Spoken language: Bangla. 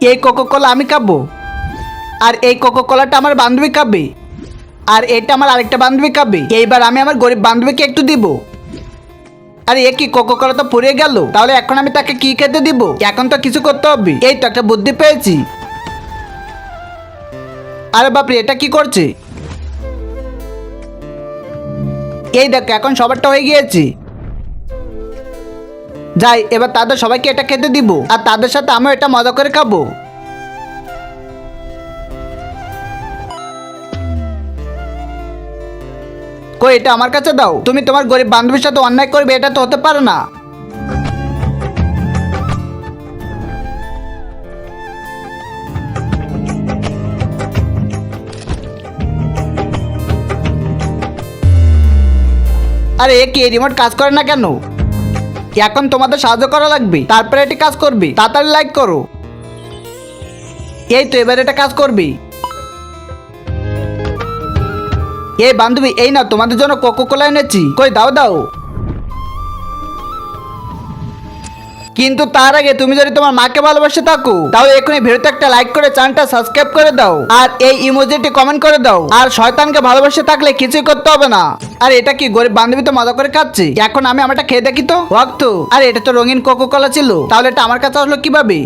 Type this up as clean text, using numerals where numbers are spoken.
এই কোকো কোলা আমি খাবো, আর এই কোকো কোলাটা আমার বান্ধবী খাবে, আর এটা আমার আরেকটা বান্ধবী খাবে। এইবার আমি আমার গরিব বান্ধবীকে একটু দিব। আরে এ কি, কোকো কোলা তো পুড়ে গেল, তাহলে এখন আমি তাকে কি খেতে দিব? এখন তো কিছু করতে হবে। এই তো একটা বুদ্ধি পেয়েছি। আরে বাপরে, এটা কি করছে? এই দেখো, এখন সবারটা হয়ে গিয়েছে। যাই, এবার তাদের সবাইকে এটা খেতে দিব, আর তাদের সাথে আমিও এটা মজা করে খাবো। কই, এটা আমার কাছে দাও। তুমি তোমার গরিব বান্ধবীর সাথে অন্যায় করবে, এটা তো হতে পারে না। আরে এ কি, এই রিমোট কাজ করে না কেন? এখন তোমাদের সাহায্য করা লাগবে, তারপরে এটি কাজ করবে। তাড়াতাড়ি লাইক করো। এই তো, এবার এটা কাজ করবে। এই বান্ধবী, এই না তোমাদের জন্য কোকো কোলা এনেছি। কই, দাও দাও। কিন্তু তার আগে তুমি যদি তোমার মাকে ভালোবাসে থাকো, তাহলে এখনই ভিডিওতে একটা লাইক করে চ্যানেলটা সাবস্ক্রাইব করে দাও, আর এই ইমোজিটি কমেন্ট করে দাও। আর শয়তানকে ভালোবাসে থাকলে কিছুই করতে হবে না। আর এটা কি, গরিব বান্ধবী তো মজা করে খাচ্ছে। এখন আমি আমারটা খেয়ে দেখি তো। ওয়াক্ত, আর এটা তো রঙিন কোকো কোলা ছিল, তাহলে এটা আমার কাছে আসলো কিভাবে?